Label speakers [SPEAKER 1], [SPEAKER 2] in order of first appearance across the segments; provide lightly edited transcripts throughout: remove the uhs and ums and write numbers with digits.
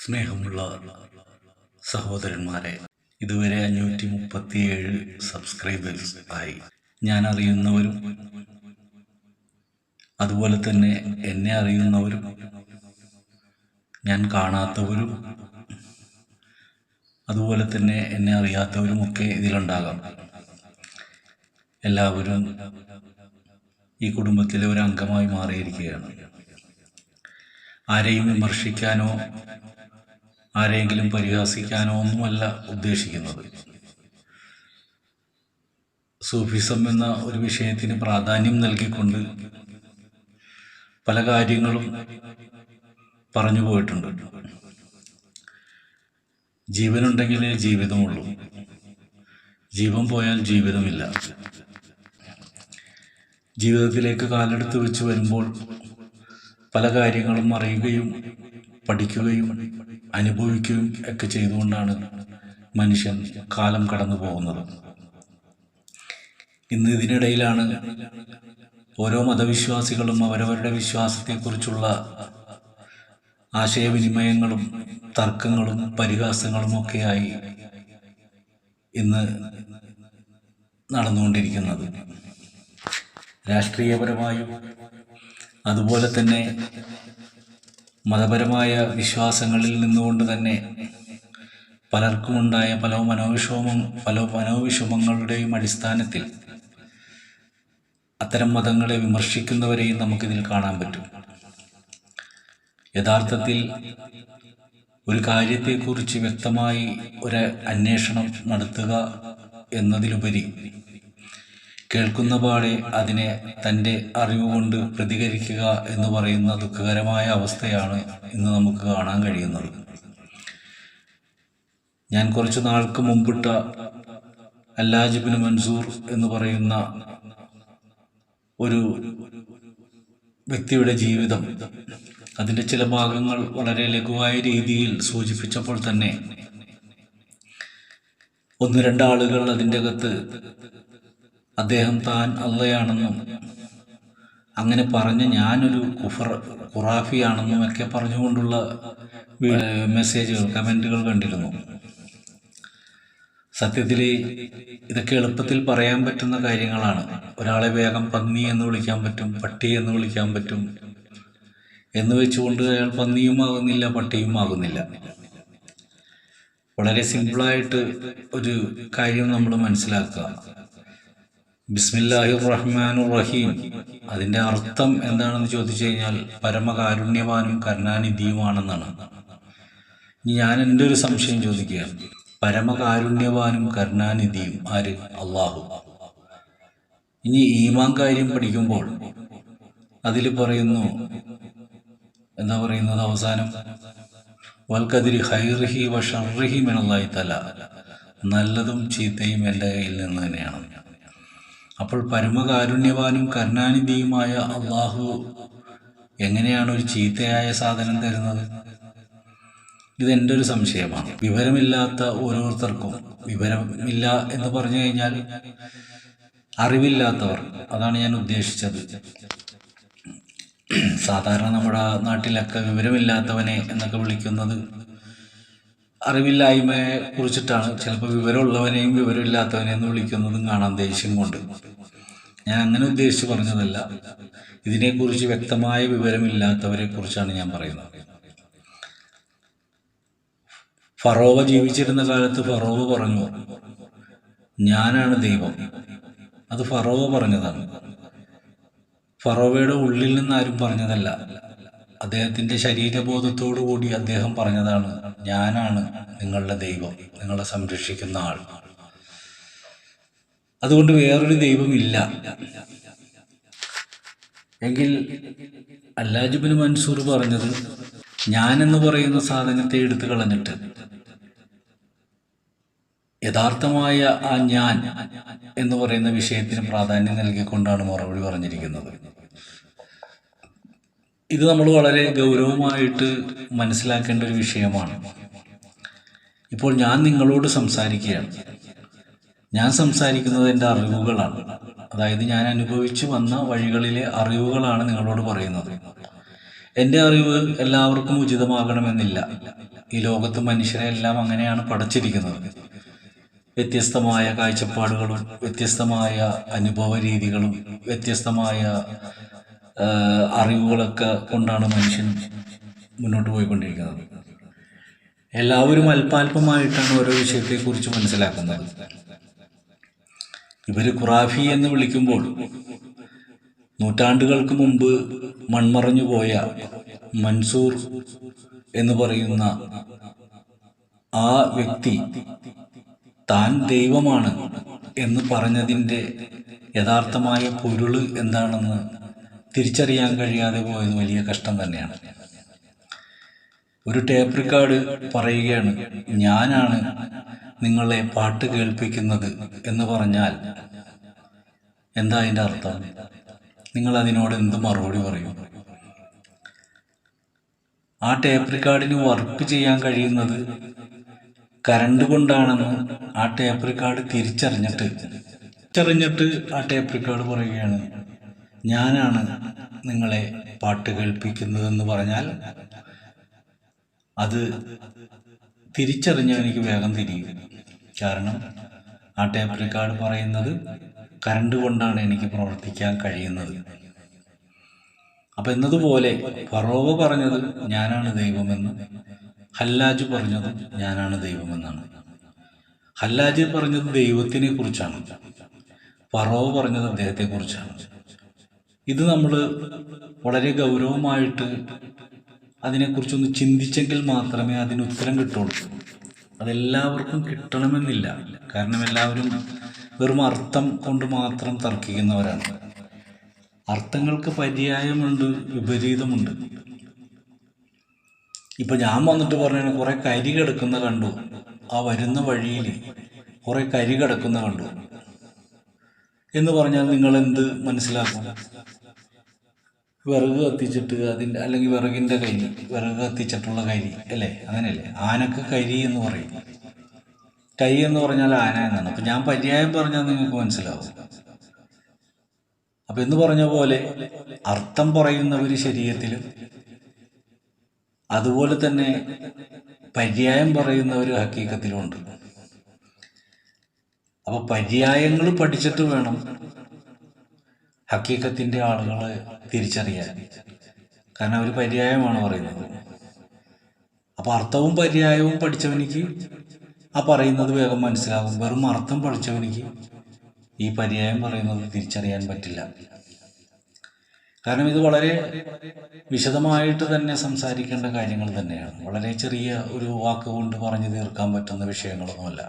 [SPEAKER 1] സ്നേഹമുള്ള സഹോദരന്മാരെ, ഇതുവരെ 537 സബ്സ്ക്രൈബേഴ്സ് ആയി. ഞാൻ അറിയുന്നവരും അതുപോലെ തന്നെ എന്നെ അറിയുന്നവരും ഞാൻ കാണാത്തവരും അതുപോലെ തന്നെ എന്നെ അറിയാത്തവരുമൊക്കെ ഇതിലുണ്ടാകാം. എല്ലാവരും ഈ കുടുംബത്തിലെ ഒരു അംഗമായി മാറിയിരിക്കുകയാണ്. ആരെയും വിമർശിക്കാനോ ആരെങ്കിലും പരിഹാസിക്കാനോ ഒന്നുമല്ല ഉദ്ദേശിക്കുന്നത്. സൂഫിസം എന്ന ഒരു വിഷയത്തിന് പ്രാധാന്യം നൽകിക്കൊണ്ട് പല കാര്യങ്ങളും പറഞ്ഞു പോയിട്ടുണ്ട്. ജീവനുണ്ടെങ്കിലേ ജീവിതമുള്ളൂ, ജീവൻ പോയാൽ ജീവിതമില്ല. ജീവിതത്തിലേക്ക് കാലെടുത്ത് വെച്ച് വരുമ്പോൾ പല കാര്യങ്ങളും അറിയുകയും പഠിക്കുകയും അനുഭവിക്കുകയും ഒക്കെ ചെയ്തുകൊണ്ടാണ് മനുഷ്യൻ കാലം കടന്നു പോകുന്നത്. ഇന്ന് ഇതിനിടയിലാണ് ഓരോ മതവിശ്വാസികളും അവരവരുടെ വിശ്വാസത്തെക്കുറിച്ചുള്ള ആശയവിനിമയങ്ങളും തർക്കങ്ങളും പരിഹാസങ്ങളും ഒക്കെയായി ഇന്ന് നടന്നുകൊണ്ടിരിക്കുന്നത്. രാഷ്ട്രീയപരമായും അതുപോലെ തന്നെ മതപരമായ വിശ്വാസങ്ങളിൽ നിന്നുകൊണ്ട് തന്നെ പലർക്കുമുണ്ടായ പല മനോവിഷമങ്ങളുടെയും അടിസ്ഥാനത്തിൽ അത്തരം മതങ്ങളെ വിമർശിക്കുന്നവരെയും നമുക്കിതിൽ കാണാൻ പറ്റും. യഥാർത്ഥത്തിൽ ഒരു കാര്യത്തെക്കുറിച്ച് വ്യക്തമായി ഒരു അന്വേഷണം നടത്തുക എന്നതിലുപരി കേൾക്കുന്ന പാടെ അതിനെ തൻ്റെ അറിവുകൊണ്ട് പ്രതികരിക്കുക എന്ന് പറയുന്ന ദുഃഖകരമായ അവസ്ഥയാണ് ഇന്ന് നമുക്ക് കാണാൻ കഴിയുന്നത്. ഞാൻ കുറച്ചു നാൾക്ക് മുമ്പിട്ട അല്ലാജ് ഇബ്നു മൻസൂർ എന്ന് പറയുന്ന ഒരു വ്യക്തിയുടെ ജീവിതം, അതിൻ്റെ ചില ഭാഗങ്ങൾ വളരെ ലഘുവായ രീതിയിൽ സൂചിപ്പിച്ചപ്പോൾ തന്നെ ഒന്ന് രണ്ടാളുകൾ അതിൻ്റെ അകത്ത് അദ്ദേഹം താൻ അള്ളയാണെന്നും അങ്ങനെ പറഞ്ഞ് ഞാനൊരു ഖുറാഫിയാണെന്നും ഒക്കെ പറഞ്ഞുകൊണ്ടുള്ള മെസ്സേജുകൾ, കമൻറ്റുകൾ കണ്ടിരുന്നു. സത്യത്തിൽ ഇതൊക്കെ എളുപ്പത്തിൽ പറയാൻ പറ്റുന്ന കാര്യങ്ങളാണ്. ഒരാളെ വേഗം പന്നി എന്ന് വിളിക്കാൻ പറ്റും, പട്ടി എന്ന് വിളിക്കാൻ പറ്റും എന്ന് വെച്ചുകൊണ്ട് അയാൾ പന്നിയും ആകുന്നില്ല, പട്ടിയും ആകുന്നില്ല. വളരെ സിമ്പിളായിട്ട് ഒരു കാര്യം നമ്മൾ മനസ്സിലാക്കുക. ബിസ്മില്ലാഹിർ റഹ്മാനുർ റഹീം, അതിൻ്റെ അർത്ഥം എന്താണെന്ന് ചോദിച്ചു കഴിഞ്ഞാൽ പരമകാരുണ്യവാനും കരുണാനിധിയുമാണെന്നാണ്. ഞാൻ എൻ്റെ ഒരു സംശയം ചോദിക്കുകയാണ്. പരമകാരുണ്യവാനും കരുണാനിധിയും ആര്? അള്ളാഹു. ഇനി ഈമാൻ കാര്യം പഠിക്കുമ്പോൾ അതിൽ പറയുന്നു, എന്താ പറയുന്നത് അവസാനം? വൽഖദിരി ഖൈറിഹി വ ശർറിഹി മിനല്ലാഹി തആല, നല്ലതും ചീത്തയും എൻ്റെ കയ്യിൽ നിന്ന് തന്നെയാണ്. അപ്പോൾ പരമകാരുണ്യവാനും കരുണാനിധിയുമായ അള്ളാഹു എങ്ങനെയാണ് ഒരു ചീത്തയായ സാധനം തരുന്നത്? ഇതെൻ്റെ ഒരു സംശയമാണ്. വിവരമില്ലാത്ത ഓരോരുത്തർക്കും, വിവരമില്ല എന്ന് പറഞ്ഞു കഴിഞ്ഞാൽ അറിവില്ലാത്തവർ, അതാണ് ഞാൻ ഉദ്ദേശിച്ചത്. സാധാരണ നമ്മുടെ നാട്ടിലൊക്കെ വിവരമില്ലാത്തവനെ എന്നൊക്കെ വിളിക്കുന്നത് അറിവില്ലായ്മയെ കുറിച്ചിട്ടാണ്. ചിലപ്പോൾ വിവരമുള്ളവനെയും വിവരമില്ലാത്തവനെ എന്ന് വിളിക്കുന്നതും കാണാം, ദേഷ്യം കൊണ്ട്. ഞാൻ അങ്ങനെ ഉദ്ദേശിച്ച് പറഞ്ഞതല്ല. ഇതിനെക്കുറിച്ച് വ്യക്തമായ വിവരമില്ലാത്തവരെ കുറിച്ചാണ് ഞാൻ പറയുന്നത്. ഫറോവ ജീവിച്ചിരുന്ന കാലത്ത് ഫറോവ പറഞ്ഞു, ഞാനാണ് ദൈവം. അത് ഫറോവ പറഞ്ഞതാണ്. ഫറോവയുടെ ഉള്ളിൽ നിന്ന് ആരും പറഞ്ഞതല്ല. അദ്ദേഹത്തിൻ്റെ ശരീരബോധത്തോടു കൂടി അദ്ദേഹം പറഞ്ഞതാണ്, ഞാനാണ് നിങ്ങളുടെ ദൈവം, നിങ്ങളെ സംരക്ഷിക്കുന്ന ആൾ. അതുകൊണ്ട് വേറൊരു ദൈവമില്ല. എങ്കിൽ അല്ലാജ് ഇബ്നു മൻസൂർ പറഞ്ഞത്, ഞാനെന്ന് പറയുന്ന സാധനത്തെ എടുത്തു കളഞ്ഞിട്ട് യഥാർത്ഥമായ ആ ഞാൻ എന്ന് പറയുന്ന വിഷയത്തിന് പ്രാധാന്യം നൽകിക്കൊണ്ടാണ് മറുപടി പറഞ്ഞിരിക്കുന്നത്. ഇത് നമ്മൾ വളരെ ഗൗരവമായിട്ട് മനസ്സിലാക്കേണ്ട ഒരു വിഷയമാണ്. ഇപ്പോൾ ഞാൻ നിങ്ങളോട് സംസാരിക്കുകയാണ്. ഞാൻ സംസാരിക്കുന്നത് എൻ്റെ അറിവുകളാണ്. അതായത് ഞാൻ അനുഭവിച്ചു വന്ന വഴികളിലെ അറിവുകളാണ് നിങ്ങളോട് പറയുന്നത്. എൻ്റെ അറിവ് എല്ലാവർക്കും ഉചിതമാകണമെന്നില്ല. ഈ ലോകത്ത് മനുഷ്യരെ എല്ലാം അങ്ങനെയാണ് പടച്ചിരിക്കുന്നത്. വ്യത്യസ്തമായ കാഴ്ചപ്പാടുകളും വ്യത്യസ്തമായ അനുഭവ രീതികളും വ്യത്യസ്തമായ അറിവുകളൊക്കെ കൊണ്ടാണ് മനുഷ്യൻ മുന്നോട്ട് പോയിക്കൊണ്ടിരിക്കുന്നത്. എല്ലാവരും അല്പാൽപമായിട്ടാണ് ഓരോ വിഷയത്തെക്കുറിച്ച് മനസ്സിലാക്കുന്നത്. ഇവർ ഖുറാഫി എന്ന് വിളിക്കുമ്പോൾ നൂറ്റാണ്ടുകൾക്ക് മുമ്പ് മൺമറഞ്ഞു പോയ മൻസൂർ എന്ന് പറയുന്ന ആ വ്യക്തി താൻ ദൈവമാണ് എന്ന് പറഞ്ഞതിൻ്റെ യഥാർത്ഥമായ പൊരുള് എന്താണെന്ന് തിരിച്ചറിയാൻ കഴിയാതെ പോയത് വലിയ കഷ്ടം തന്നെയാണ്. ഒരു ടേപ്പ് റെക്കോർഡ് പറയുകയാണ്, ഞാനാണ് നിങ്ങളെ പാട്ട് കേൾപ്പിക്കുന്നത് എന്ന് പറഞ്ഞാൽ എന്താ അതിൻ്റെ അർത്ഥം? നിങ്ങൾ അതിനോട് എന്ത് മറുപടി പറയും? ആ ടേപ്പ് റെക്കോർഡിന് വർക്ക് ചെയ്യാൻ കഴിയുന്നത് കറണ്ട് കൊണ്ടാണെന്ന് ആ ടേപ്പ് റെക്കോർഡ് തിരിച്ചറിഞ്ഞിട്ട് ആ ടേപ്പ് റെക്കോർഡ് പറയുകയാണ്, ഞാനാണ് നിങ്ങളെ പാട്ട് കേൾപ്പിക്കുന്നതെന്ന് പറഞ്ഞാൽ അത് തിരിച്ചറിഞ്ഞാൽ എനിക്ക് വേഗം തിരിയും. കാരണം ആ ടേപ്പ് റെക്കോർഡ് പറയുന്നത് കറണ്ട് കൊണ്ടാണ് എനിക്ക് പ്രവർത്തിക്കാൻ കഴിയുന്നത്. അപ്പം എന്നതുപോലെ ഫറോവ പറഞ്ഞത് ഞാനാണ് ദൈവമെന്ന്, ഹല്ലാജ് പറഞ്ഞത് ഞാനാണ് ദൈവമെന്നാണ്. ഹല്ലാജ് പറഞ്ഞത് ദൈവത്തിനെ കുറിച്ചാണ്, ഫറോവ പറഞ്ഞത് അദ്ദേഹത്തെക്കുറിച്ചാണ്. ഇത് നമ്മൾ വളരെ ഗൗരവമായിട്ട് അതിനെക്കുറിച്ചൊന്ന് ചിന്തിച്ചെങ്കിൽ മാത്രമേ അതിന് ഉത്തരം കിട്ടുള്ളൂ. അതെല്ലാവർക്കും കിട്ടണമെന്നില്ല. കാരണം എല്ലാവരും വെറും അർത്ഥം കൊണ്ട് മാത്രം തർക്കിക്കുന്നവരാണ്. അർത്ഥങ്ങൾക്ക് പര്യായമുണ്ട്, വിപരീതമുണ്ട്. ഇപ്പം ഞാൻ വന്നിട്ട് പറഞ്ഞാൽ കുറേ കരി കിടക്കുന്ന കണ്ടു, ആ വരുന്ന വഴിയിൽ കുറേ കരി കിടക്കുന്ന കണ്ടു എന്ന് പറഞ്ഞാൽ നിങ്ങൾ എന്ത് മനസ്സിലാക്കും? വിറക് കത്തിച്ചിട്ട് അതിൻ്റെ, അല്ലെങ്കിൽ വിറകിൻ്റെ കരി, വിറക് കത്തിച്ചിട്ടുള്ള കരി അല്ലേ, അങ്ങനെയല്ലേ? ആനക്ക് കരി എന്ന് പറയും. കൈ എന്ന് പറഞ്ഞാൽ ആന എന്നാണ്. അപ്പം ഞാൻ പര്യായം പറഞ്ഞാൽ നിങ്ങൾക്ക് മനസ്സിലാവും. അപ്പം എന്ന് പറഞ്ഞ പോലെ അർത്ഥം പറയുന്നവർ ശരീരത്തിലും അതുപോലെ തന്നെ പര്യായം പറയുന്നവർ ഹക്കീക്കത്തിലുമുണ്ട്. അപ്പോൾ പര്യായങ്ങൾ പഠിച്ചിട്ട് വേണം ഹക്കീക്കത്തിൻ്റെ ആളുകളെ തിരിച്ചറിയാൻ. കാരണം അവർ പര്യായമാണ് പറയുന്നത്. അപ്പോൾ അർത്ഥവും പര്യായവും പഠിച്ചവനിക്ക് ആ പറയുന്നത് വേഗം മനസ്സിലാകും. വെറും അർത്ഥം പഠിച്ചവനിക്ക് ഈ പര്യായം പറയുന്നത് തിരിച്ചറിയാൻ പറ്റില്ല. കാരണം ഇത് വളരെ വിശദമായിട്ട് തന്നെ സംസാരിക്കേണ്ട കാര്യങ്ങൾ തന്നെയാണ്. വളരെ ചെറിയ ഒരു വാക്കുകൊണ്ട് പറഞ്ഞു തീർക്കാൻ പറ്റുന്ന വിഷയങ്ങളൊന്നുമല്ല.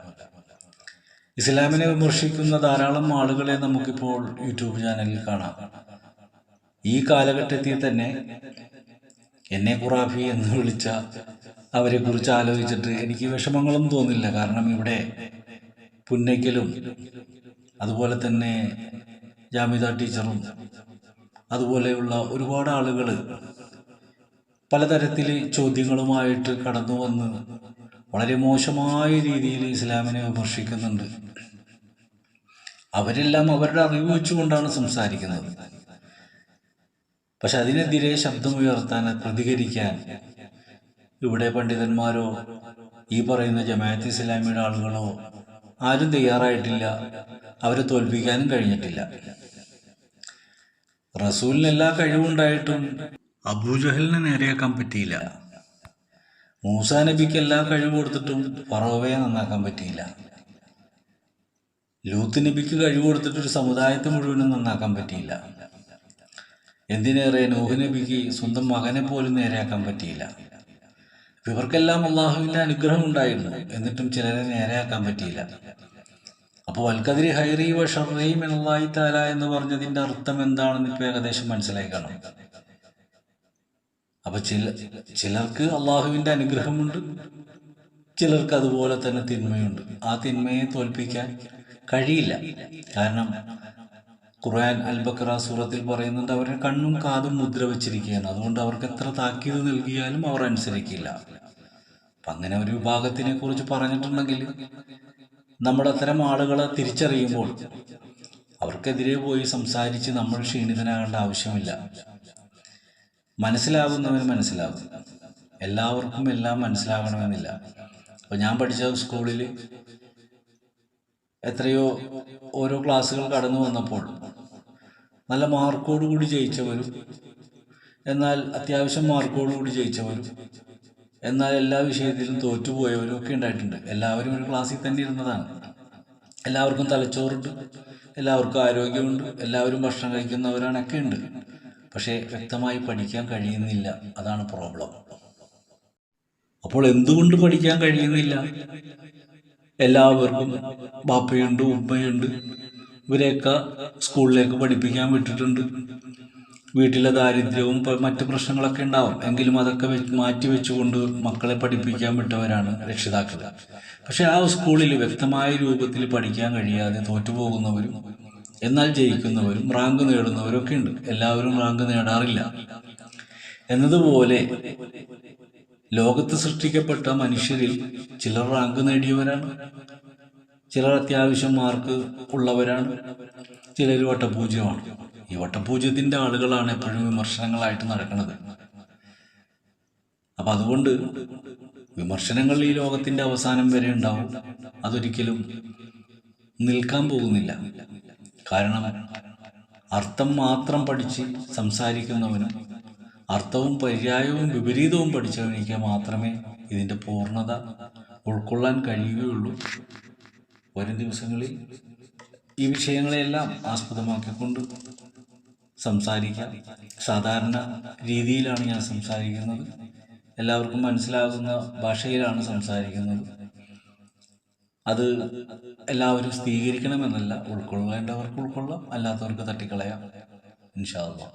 [SPEAKER 1] ഇസ്ലാമിനെ വിമർശിക്കുന്ന ധാരാളം ആളുകളെ നമുക്കിപ്പോൾ യൂട്യൂബ് ചാനലിൽ കാണാം. ഈ കാലഘട്ടത്തിൽ തന്നെ എന്നെ ഖുറാഫി എന്ന് വിളിച്ച അവരെ കുറിച്ച് ആലോചിച്ചിട്ട് എനിക്ക് വിഷമങ്ങളൊന്നും തോന്നില്ല. കാരണം ഇവിടെ പുന്നയ്ക്കലും അതുപോലെ തന്നെ ജാമിദ ടീച്ചറും അതുപോലെയുള്ള ഒരുപാട് ആളുകൾ പലതരത്തിൽ ചോദ്യങ്ങളുമായിട്ട് കടന്നു വന്ന് വളരെ മോശമായ രീതിയിൽ ഇസ്ലാമിനെ വിമർശിക്കുന്നുണ്ട്. അവരെല്ലാം അവരുടെ അറിവ് വെച്ചുകൊണ്ടാണ് സംസാരിക്കുന്നത്. പക്ഷെ അതിനെതിരെ ശബ്ദമുയർത്താൻ, പ്രതികരിക്കാൻ ഇവിടെ പണ്ഡിതന്മാരോ ഈ പറയുന്ന ജമാഅത്ത് ഇസ്ലാമിയുടെ ആളുകളോ ആരും തയ്യാറായിട്ടില്ല. അവരെ തോൽപ്പിക്കാനും കഴിഞ്ഞിട്ടില്ല. റസൂലിന് എല്ലാ കഴിവുണ്ടായിട്ടും അബൂജഹലിനെ നേരെയാക്കാൻ പറ്റിയില്ല. മൂസാ നബിക്ക് എല്ലാ കഴിവ് കൊടുത്തിട്ടും ഫറോവയെ നന്നാക്കാൻ പറ്റിയില്ല. ലൂത്ത് നബിക്ക് കഴിവ് കൊടുത്തിട്ട് ഒരു സമുദായത്തെ മുഴുവനും നന്നാക്കാൻ പറ്റിയില്ല. എന്തിനേറെ നൂഹ് നബിക്ക് സ്വന്തം മകനെ പോലും നേരെയാക്കാൻ പറ്റിയില്ല. ഇവർക്കെല്ലാം അള്ളാഹുവിൻ്റെ അനുഗ്രഹം ഉണ്ടായിരുന്നു, എന്നിട്ടും ചിലരെ നേരെയാക്കാൻ പറ്റിയില്ല. അപ്പോൾ വൽക്കതിരി ഹൈറി വ ഷർറി മിനല്ലാഹി തആല എന്ന് പറഞ്ഞതിൻ്റെ അർത്ഥം എന്താണെന്ന് ഇപ്പോൾ ഏകദേശം മനസ്സിലായി കാണും. അപ്പോൾ ചിലർക്ക് അള്ളാഹുവിൻ്റെ അനുഗ്രഹമുണ്ട്, ചിലർക്ക് അതുപോലെ തന്നെ തിന്മയുണ്ട്. ആ തിന്മയെ തോൽപ്പിക്കാൻ കഴിയില്ല. കാരണം ഖുർആൻ അൽ-ബഖറ സൂറത്തിൽ പറയുന്നുണ്ട്, അവരുടെ കണ്ണും കാതും മുദ്ര വെച്ചിരിക്കുകയാണ്. അതുകൊണ്ട് അവർക്ക് എത്ര താക്കീത് നൽകിയാലും അവർ അനുസരിക്കില്ല. അപ്പം അങ്ങനെ ഒരു വിഭാഗത്തിനെ കുറിച്ച് പറഞ്ഞിട്ടുണ്ടെങ്കിൽ നമ്മൾ അത്തരം ആളുകളെ തിരിച്ചറിയുമ്പോൾ അവർക്കെതിരെ പോയി സംസാരിച്ച് നമ്മൾ ക്ഷീണിതനാകേണ്ട ആവശ്യമില്ല. മനസ്സിലാകുന്നവന് മനസ്സിലാകും. എല്ലാവർക്കും എല്ലാം മനസ്സിലാകണമെന്നില്ല. അപ്പോൾ ഞാൻ പഠിച്ച സ്കൂളിൽ എത്രയോ ഓരോ ക്ലാസ്സുകൾ കടന്നു വന്നപ്പോൾ നല്ല മാർക്കോടുകൂടി ജയിച്ചവരും, എന്നാൽ അത്യാവശ്യം മാർക്കോടുകൂടി ജയിച്ചവരും, എന്നാൽ എല്ലാ വിഷയത്തിലും തോറ്റുപോയവരും ഒക്കെ ഉണ്ടായിട്ടുണ്ട്. എല്ലാവരും ഒരു ക്ലാസ്സിൽ തന്നെ ഇരുന്നതാണ്. എല്ലാവർക്കും തലച്ചോറുണ്ട്, എല്ലാവർക്കും ആരോഗ്യമുണ്ട്, എല്ലാവരും ഭക്ഷണം കഴിക്കുന്നവരാണൊക്കെ ഉണ്ട്. പക്ഷേ വ്യക്തമായി പഠിക്കാൻ കഴിയുന്നില്ല. അതാണ് പ്രോബ്ലം. അപ്പോൾ എന്തുകൊണ്ട് പഠിക്കാൻ കഴിയുന്നില്ല? എല്ലാവർക്കും ബാപ്പയുണ്ട്, ഉമ്മയുണ്ട്, ഇവരെയൊക്കെ സ്കൂളിലേക്ക് പഠിപ്പിക്കാൻ വിട്ടിട്ടുണ്ട്. വീട്ടിലെ ദാരിദ്ര്യവും മറ്റു പ്രശ്നങ്ങളൊക്കെ ഉണ്ടാവും. എങ്കിലും അതൊക്കെ മാറ്റി വെച്ചുകൊണ്ട് മക്കളെ പഠിപ്പിക്കാൻ വിട്ടവരാണ് രക്ഷിതാക്കൾ. പക്ഷെ ആ സ്കൂളിൽ വ്യക്തമായ രൂപത്തിൽ പഠിക്കാൻ കഴിയാതെ തോറ്റുപോകുന്നവരും, എന്നാൽ ജയിക്കുന്നവരും റാങ്ക് നേടുന്നവരും ഒക്കെ ഉണ്ട്. എല്ലാവരും റാങ്ക് നേടാറില്ല. എന്നതുപോലെ ലോകത്ത് സൃഷ്ടിക്കപ്പെട്ട മനുഷ്യരിൽ ചിലർ റാങ്ക് നേടിയവരാണ്, ചിലർ അത്യാവശ്യം മാർക്ക് ഉള്ളവരാണ്, ചിലർ വട്ടപൂജ്യമാണ്. ഈ വട്ടപൂജ്യത്തിൻ്റെ ആളുകളാണ് എപ്പോഴും വിമർശനങ്ങളായിട്ട് നടക്കുന്നത്. അപ്പം അതുകൊണ്ട് വിമർശനങ്ങൾ ഈ ലോകത്തിൻ്റെ അവസാനം വരെ ഉണ്ടാവും. അതൊരിക്കലും നിൽക്കാൻ പോകുന്നില്ല. കാരണം അർത്ഥം മാത്രം പഠിച്ച് സംസാരിക്കുന്നവനും അർത്ഥവും പര്യായവും വിപരീതവും പഠിച്ചവനിക്ക് മാത്രമേ ഇതിൻ്റെ പൂർണ്ണത ഉൾക്കൊള്ളാൻ കഴിയുകയുള്ളൂ. വരും ദിവസങ്ങളിൽ ഈ വിഷയങ്ങളെല്ലാം ആസ്പദമാക്കിക്കൊണ്ട് സംസാരിക്കാം. സാധാരണ രീതിയിലാണ് ഞാൻ സംസാരിക്കുന്നത്. എല്ലാവർക്കും മനസ്സിലാകുന്ന ഭാഷയിലാണ് സംസാരിക്കുന്നത്. അത് എല്ലാവരും സ്ഥിരീകരിക്കണമെന്നല്ല, ഉൾക്കൊള്ളേണ്ടവർക്ക് ഉൾക്കൊള്ളാം, അല്ലാത്തവർക്ക് തട്ടിക്കളയാം. ഇൻഷാ അല്ലാഹ്.